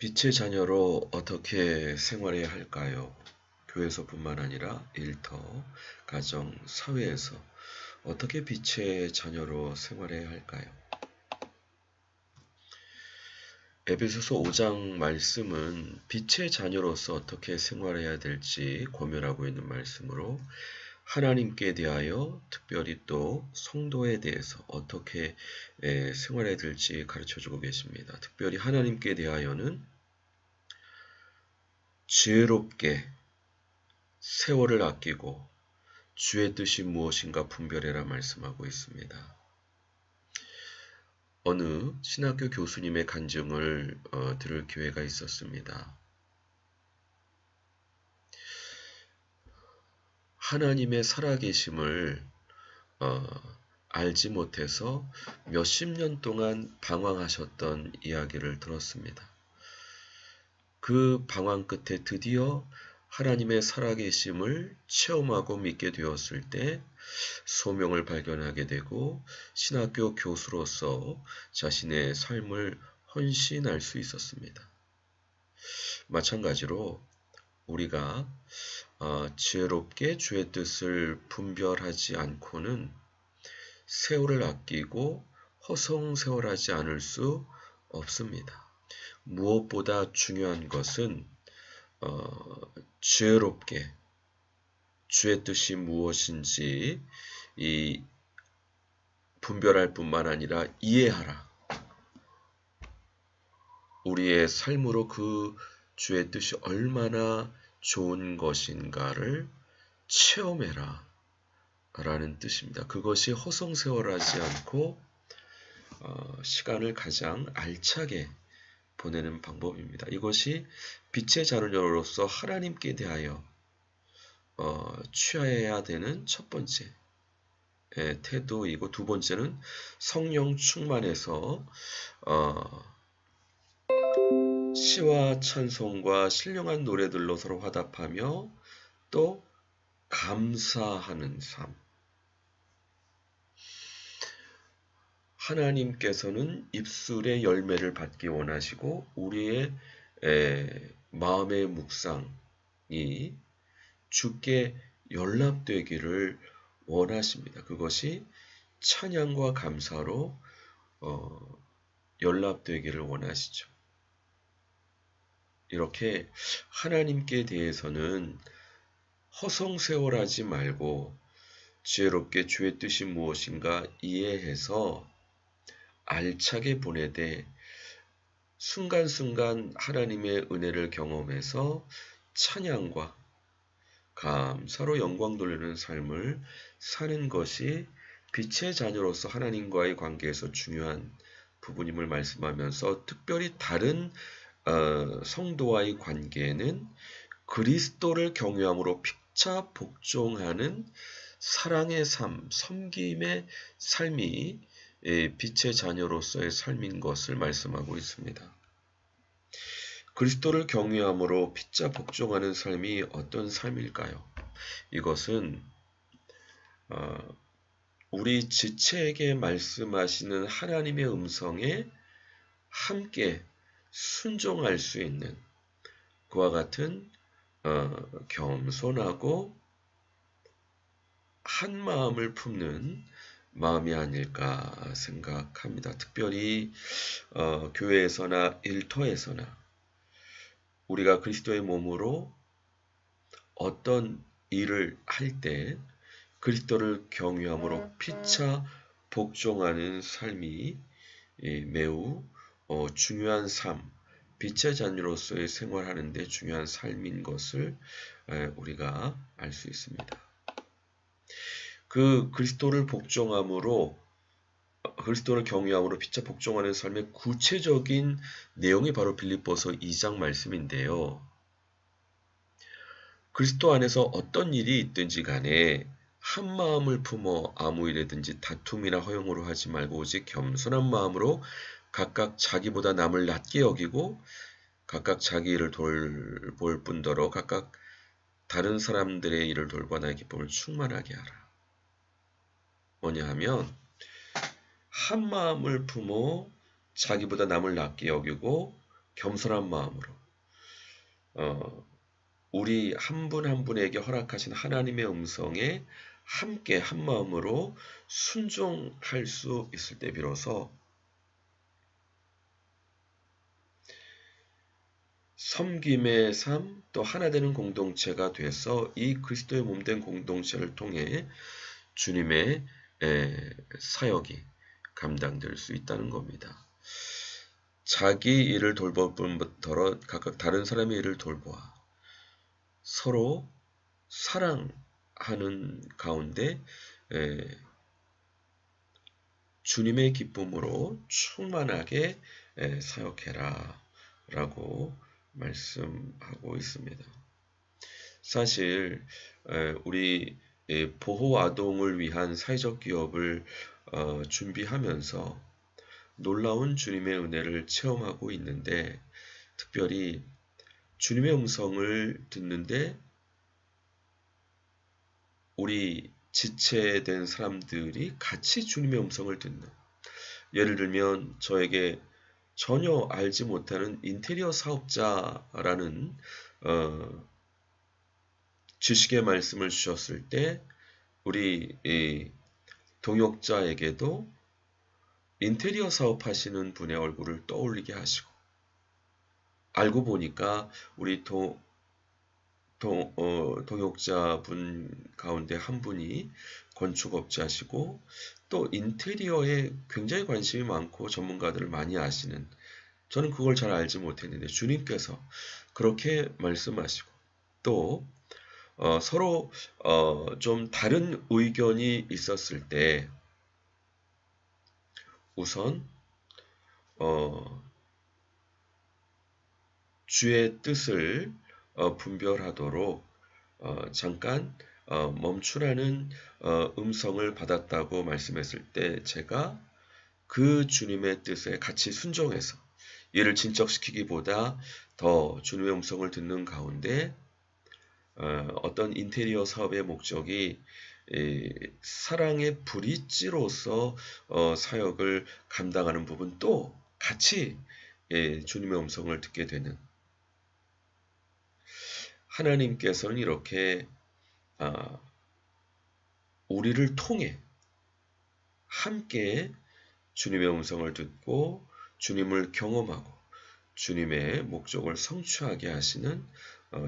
빛의 자녀로 어떻게 생활해야 할까요? 교회에서뿐만 아니라 일터, 가정, 사회에서 어떻게 빛의 자녀로 생활해야 할까요? 에베소서 5장 말씀은 빛의 자녀로서 어떻게 생활해야 될지 고민하고 있는 말씀으로 하나님께 대하여 특별히 또 성도에 대해서 어떻게 생활해야 될지 가르쳐주고 계십니다. 특별히 하나님께 대하여는 지혜롭게 세월을 아끼고 주의 뜻이 무엇인가 분별해라 말씀하고 있습니다. 어느 신학교 교수님의 간증을 들을 기회가 있었습니다. 하나님의 살아계심을 알지 못해서 몇십 년 동안 방황하셨던 이야기를 들었습니다. 그 방황 끝에 드디어 하나님의 살아계심을 체험하고 믿게 되었을 때 소명을 발견하게 되고 신학교 교수로서 자신의 삶을 헌신할 수 있었습니다. 마찬가지로 우리가 지혜롭게 주의 뜻을 분별하지 않고는 세월을 아끼고 허송세월하지 않을 수 없습니다. 무엇보다 중요한 것은 지혜롭게 주의 뜻이 무엇인지 분별할 뿐만 아니라 이해하라. 우리의 삶으로 그 주의 뜻이 얼마나 좋은 것인가를 체험해라 라는 뜻입니다. 그것이 허송세월하지 않고 시간을 가장 알차게 보내는 방법입니다. 이것이 빛의 자녀로서 하나님께 대하여 취해야 되는 첫 번째 태도이고, 두 번째는 성령 충만해서 시와 찬송과 신령한 노래들로 서로 화답하며 또 감사하는 삶. 하나님께서는 입술의 열매를 받기 원하시고 우리의 마음의 묵상이 주께 연락되기를 원하십니다. 그것이 찬양과 감사로 연락되기를 원하시죠. 이렇게 하나님께 대해서는 허송세월하지 말고 지혜롭게 주의 뜻이 무엇인가 이해해서 알차게 보내되 순간순간 하나님의 은혜를 경험해서 찬양과 감사로 영광 돌리는 삶을 사는 것이 빛의 자녀로서 하나님과의 관계에서 중요한 부분임을 말씀하면서, 특별히 다른 성도와의 관계는 그리스도를 경외함으로 피차 복종하는 사랑의 삶, 섬김의 삶이 빛의 자녀로서의 삶인 것을 말씀하고 있습니다. 그리스도를 경외함으로 피차 복종하는 삶이 어떤 삶일까요? 이것은 우리 지체에게 말씀하시는 하나님의 음성에 함께 순종할 수 있는 그와 같은 겸손하고 한 마음을 품는 마음이 아닐까 생각합니다. 특별히 교회에서나 일터에서나 우리가 그리스도의 몸으로 어떤 일을 할 때 그리스도를 경외함으로 피차 복종하는 삶이 매우 중요한 삶, 빛의 자녀로서의 생활하는 데 중요한 삶인 것을 우리가 알 수 있습니다. 그 그리스도를 경외함으로 피차 복종하는 삶의 구체적인 내용이 바로 빌립보서 2장 말씀인데요. 그리스도 안에서 어떤 일이 있든지 간에 한 마음을 품어 아무 일이든지 다툼이나 허용으로 하지 말고 오직 겸손한 마음으로 각각 자기보다 남을 낮게 여기고 각각 자기 일을 돌볼 뿐더러 각각 다른 사람들의 일을 돌봐 나의 기쁨을 충만하게 하라. 뭐냐 하면 한 마음을 품어 자기보다 남을 낮게 여기고 겸손한 마음으로 우리 한 분 한 분에게 허락하신 하나님의 음성에 함께 한 마음으로 순종할 수 있을 때 비로소 섬김의 삶, 또 하나 되는 공동체가 돼서 이 그리스도의 몸된 공동체를 통해 주님의 사역이 감당될 수 있다는 겁니다. 자기 일을 돌볼 뿐더러 각각 다른 사람의 일을 돌보아 서로 사랑하는 가운데 주님의 기쁨으로 충만하게 사역해라 라고 말씀하고 있습니다. 사실 우리 보호 아동을 위한 사회적 기업을 준비하면서 놀라운 주님의 은혜를 체험하고 있는데, 특별히 주님의 음성을 듣는데 우리 지체된 사람들이 같이 주님의 음성을 듣는, 예를 들면 저에게 전혀 알지 못하는 인테리어 사업자라는 지식의 말씀을 주셨을 때 우리 동역자에게도 인테리어 사업하시는 분의 얼굴을 떠올리게 하시고, 알고 보니까 우리 동역자분 가운데 한 분이 건축업자시고 또 인테리어에 굉장히 관심이 많고 전문가들을 많이 아시는, 저는 그걸 잘 알지 못했는데 주님께서 그렇게 말씀하시고, 또 서로 좀 다른 의견이 있었을 때 우선 주의 뜻을 분별하도록 잠깐 멈추라는 음성을 받았다고 말씀했을 때, 제가 그 주님의 뜻에 같이 순종해서 이를 진척시키기보다 더 주님의 음성을 듣는 가운데 어떤 인테리어 사업의 목적이 사랑의 브릿지로서 사역을 감당하는 부분도 같이 주님의 음성을 듣게 되는, 하나님께서는 이렇게 우리를 통해 함께 주님의 음성을 듣고 주님을 경험하고 주님의 목적을 성취하게 하시는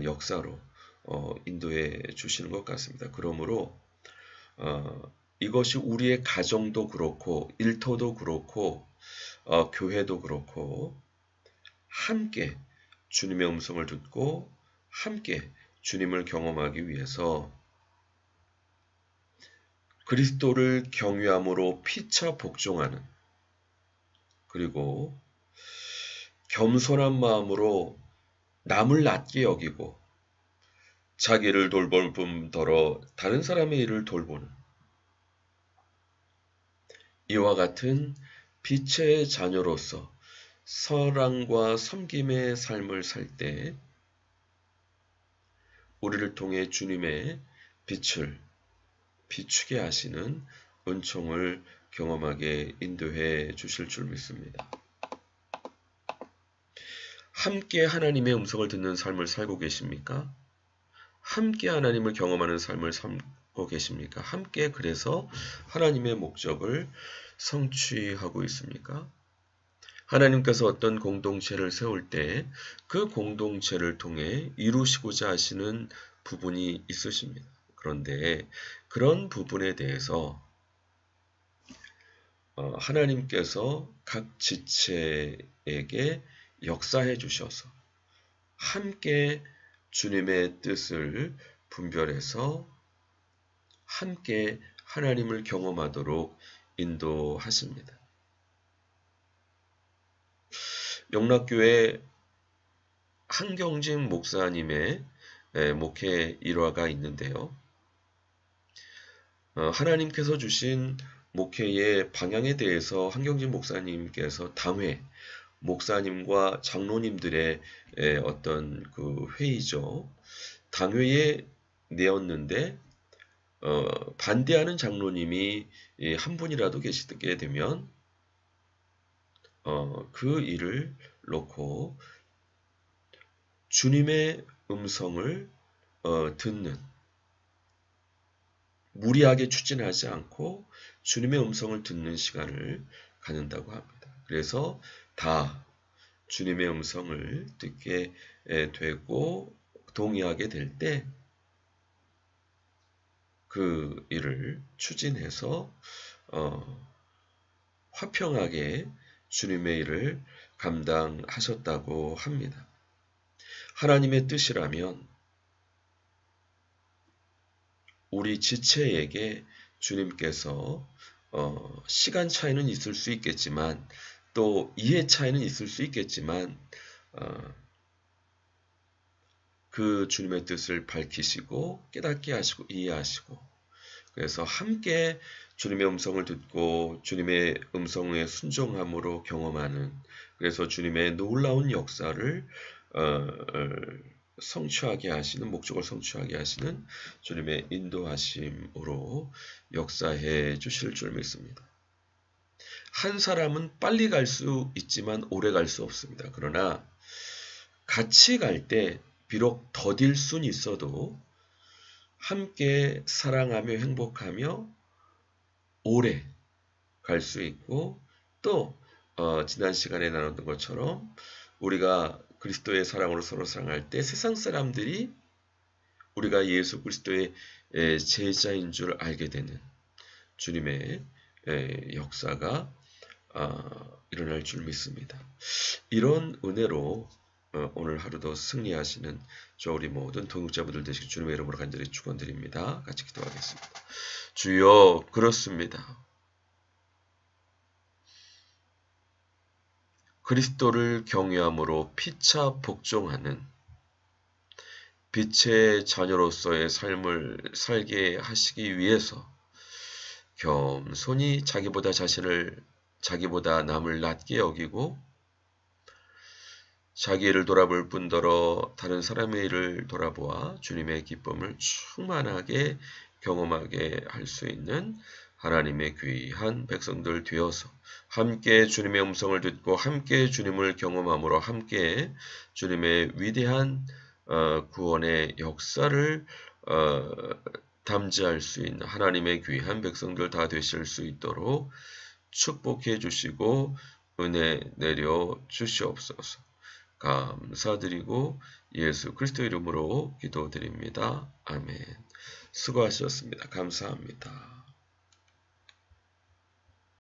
역사로 인도해 주시는 것 같습니다. 그러므로 이것이 우리의 가정도 그렇고 일터도 그렇고 교회도 그렇고 함께 주님의 음성을 듣고 함께 주님을 경험하기 위해서 그리스도를 경외함으로 피차 복종하는, 그리고 겸손한 마음으로 남을 낮게 여기고 자기를 돌볼 뿐더러 다른 사람의 일을 돌보는, 이와 같은 빛의 자녀로서 사랑과 섬김의 삶을 살 때 우리를 통해 주님의 빛을 비추게 하시는 은총을 경험하게 인도해 주실 줄 믿습니다. 함께 하나님의 음성을 듣는 삶을 살고 계십니까? 함께 하나님을 경험하는 삶을 살고 계십니까? 함께 그래서 하나님의 목적을 성취하고 있습니까? 하나님께서 어떤 공동체를 세울 때 그 공동체를 통해 이루시고자 하시는 부분이 있으십니다. 그런데 그런 부분에 대해서 하나님께서 각 지체에게 역사해 주셔서 함께 주님의 뜻을 분별해서 함께 하나님을 경험하도록 인도하십니다. 영락교회 한경진 목사님의 목회 일화가 있는데요. 하나님께서 주신 목회의 방향에 대해서 한경진 목사님께서 당회, 목사님과 장로님들의 어떤 그 회의죠. 당회에 내었는데 반대하는 장로님이 한 분이라도 계시게 되면 그 일을 놓고 주님의 음성을 듣는, 무리하게 추진하지 않고 주님의 음성을 듣는 시간을 갖는다고 합니다. 그래서 다 주님의 음성을 듣게 되고 동의하게 될 때 그 일을 추진해서 화평하게 주님의 일을 감당하셨다고 합니다. 하나님의 뜻이라면 우리 지체에게 주님께서 시간 차이는 있을 수 있겠지만 또 이해 차이는 있을 수 있겠지만 그 주님의 뜻을 밝히시고 깨닫게 하시고 이해하시고 그래서 함께 주님의 음성을 듣고 주님의 음성에 순종함으로 경험하는 그래서 주님의 놀라운 역사를 성취하게 하시는 목적을 성취하게 하시는 주님의 인도하심으로 역사해 주실 줄 믿습니다. 한 사람은 빨리 갈 수 있지만 오래 갈 수 없습니다. 그러나 같이 갈 때 비록 더딜 순 있어도 함께 사랑하며 행복하며 오래 갈 수 있고 또 지난 시간에 나눴던 것처럼 우리가 그리스도의 사랑으로 서로 사랑할 때 세상 사람들이 우리가 예수 그리스도의 제자인 줄 알게 되는 주님의 역사가 일어날 줄 믿습니다. 이런 은혜로 오늘 하루도 승리하시는 저 우리 모든 동역자분들 되시길 주님의 이름으로 간절히 축원드립니다. 같이 기도하겠습니다. 주여 그렇습니다. 그리스도를 경외함으로 피차 복종하는 빛의 자녀로서의 삶을 살게 하시기 위해서 겸손히 자기보다 남을 낮게 여기고 자기 일을 돌아볼 뿐더러 다른 사람의 일을 돌아보아 주님의 기쁨을 충만하게 경험하게 할 수 있는 하나님의 귀한 백성들 되어서 함께 주님의 음성을 듣고 함께 주님을 경험함으로 함께 주님의 위대한 구원의 역사를 담지할 수 있는 하나님의 귀한 백성들 다 되실 수 있도록 축복해 주시고 은혜 내려 주시옵소서. 감사드리고 예수 그리스도 이름으로 기도드립니다. 아멘. 수고하셨습니다. 감사합니다.